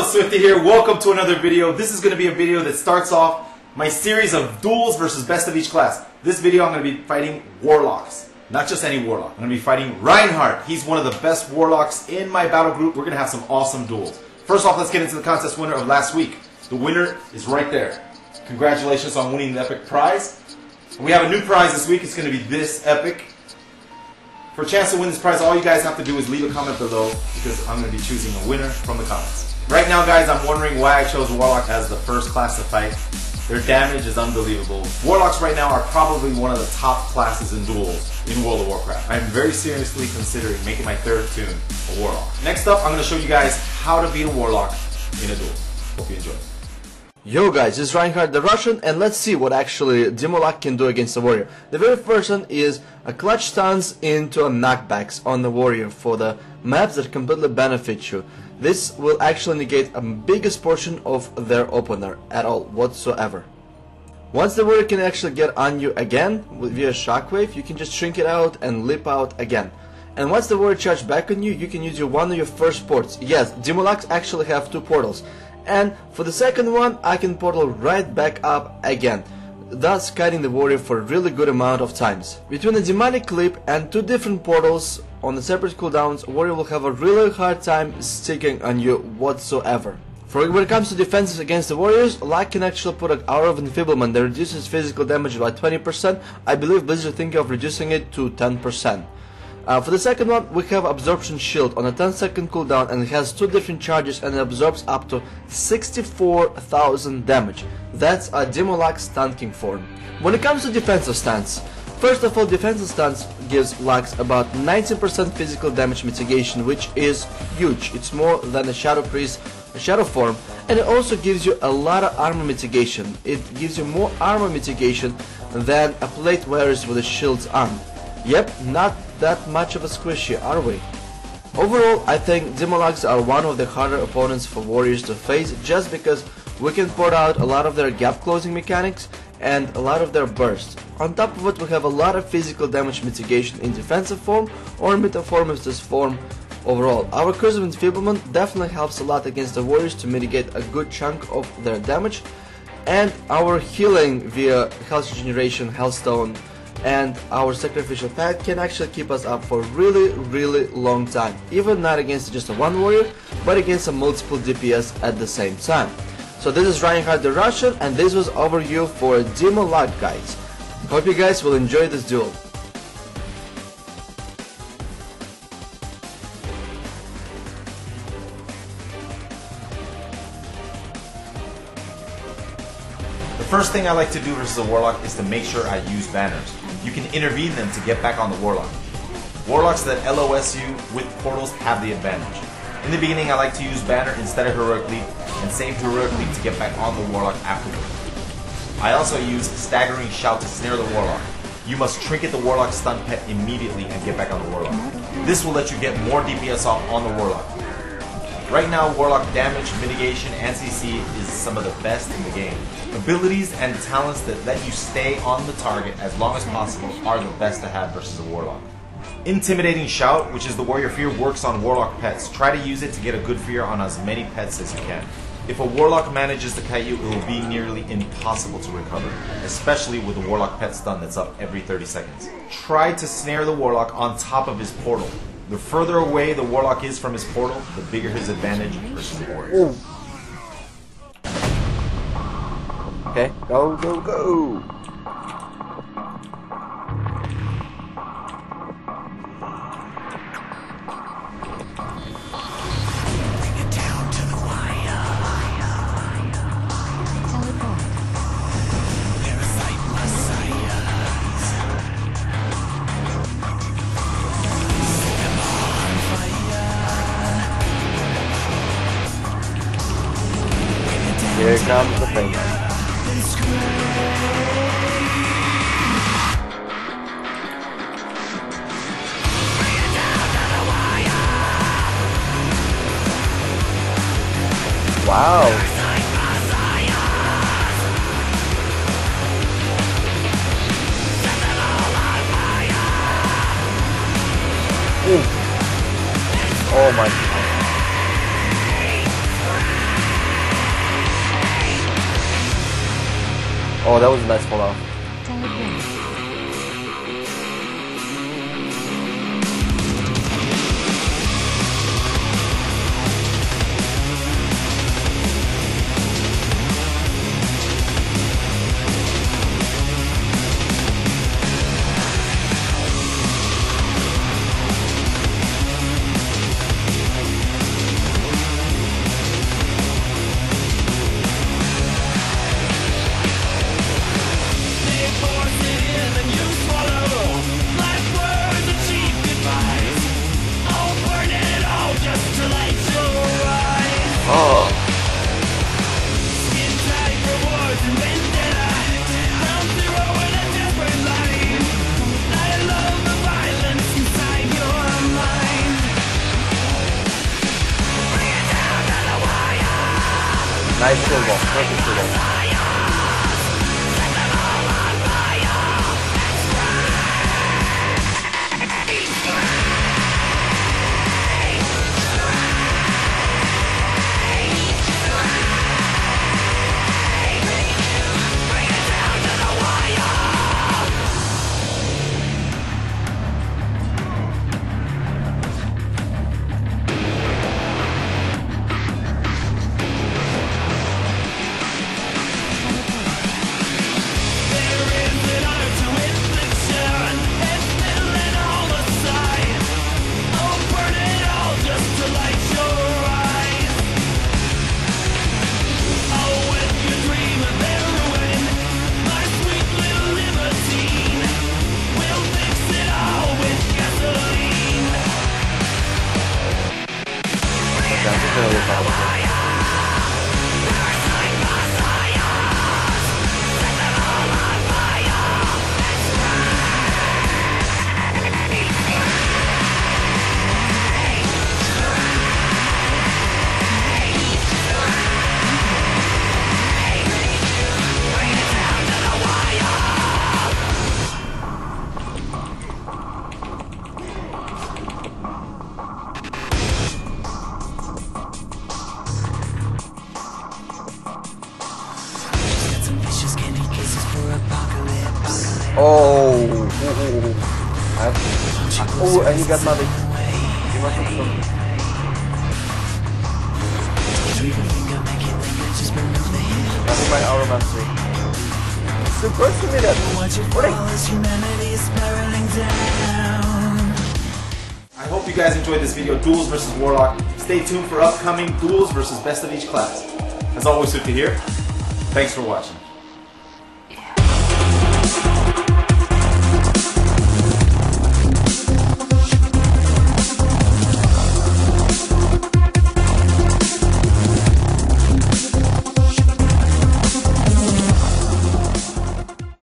Swifty here. Welcome to another video. This is going to be a video that starts off my series of duels versus best of each class. This video I'm going to be fighting Warlocks. Not just any Warlock. I'm going to be fighting Reinhardt. He's one of the best Warlocks in my battle group. We're going to have some awesome duels. First off, let's get into the contest winner of last week. The winner is right there. Congratulations on winning the epic prize. And we have a new prize this week. It's going to be this epic. For a chance to win this prize, all you guys have to do is leave a comment below because I'm going to be choosing a winner from the comments. Right now, guys, I'm wondering why I chose Warlock as the first class to fight. Their damage is unbelievable. Warlocks right now are probably one of the top classes in duels in World of Warcraft. I'm very seriously considering making my third tune a Warlock. Next up, I'm going to show you guys how to beat a Warlock in a duel. Hope you enjoy. Yo guys, this is Reinhardt the Russian, and let's see what actually Demolak can do against the warrior. The very first one is a clutch stance into a knockbacks on the warrior for the maps that completely benefit you. This will actually negate a biggest portion of their opener at all whatsoever. Once the warrior can actually get on you again via shockwave, you can just shrink it out and leap out again. And once the warrior charges back on you, you can use one of your first ports. Yes, Demolaks actually have two portals. And for the second one, I can portal right back up again, thus kiting the warrior for a really good amount of times. Between a demonic clip and two different portals on the separate cooldowns, warrior will have a really hard time sticking on you whatsoever. For when it comes to defenses against the warriors, Luck can actually put an Aura of Enfeeblement that reduces physical damage by 20%. I believe Blizzard is thinking of reducing it to 10%. For the second one, we have Absorption Shield on a 10-second cooldown, and it has two different charges and it absorbs up to 64,000 damage. That's a Demolak's tanking form. When it comes to defensive stance, first of all, defensive stance gives Lux about 19% physical damage mitigation, which is huge. It's more than a Shadow Priest, a Shadow form, and it also gives you a lot of armor mitigation. It gives you more armor mitigation than a plate wearers with the shields on. Yep, not that much of a squishy, are we? Overall, I think Demolaks are one of the harder opponents for warriors to face, just because we can port out a lot of their gap closing mechanics and a lot of their bursts. On top of it, we have a lot of physical damage mitigation in defensive form or metamorphosis form overall. Our Curse of Enfeeblement definitely helps a lot against the warriors to mitigate a good chunk of their damage, and our healing via Health Regeneration, Hellstone, and our Sacrificial Pact can actually keep us up for a really long time, even not against just a one warrior, but against a multiple DPS at the same time. So this is Reinhardt the Russian, and this was overview for Demolak, guys. Hope you guys will enjoy this duel. The first thing I like to do versus a Warlock is to make sure I use banners. You can intervene them to get back on the Warlock. Warlocks that LOS you with portals have the advantage. In the beginning, I like to use banner instead of heroic leap and save heroic leap to get back on the Warlock afterward. I also use staggering shout to snare the Warlock. You must trinket the Warlock stun pet immediately and get back on the Warlock. This will let you get more DPS off on the Warlock. Right now, Warlock damage, mitigation, and CC is some of the best in the game. Abilities and talents that let you stay on the target as long as possible are the best to have versus a Warlock. Intimidating Shout, which is the Warrior Fear, works on Warlock pets. Try to use it to get a good fear on as many pets as you can. If a Warlock manages to kite you, it will be nearly impossible to recover, especially with a Warlock pet stun that's up every 30 seconds. Try to snare the Warlock on top of his portal. The further away the Warlock is from his portal, the bigger his advantage versus the Warrior. Okay, go! Here comes the thing. Wow. Ooh. Oh my God. Oh, that was a nice pull off. Nice field goal, perfect field goal. Oh, Oh, and he got nothing. He must have some. Nothing by our mastery. Super to me that. I hope you guys enjoyed this video, Duels versus Warlock. Stay tuned for upcoming Duels versus Best of Each class. As always, Swifty here. Thanks for watching.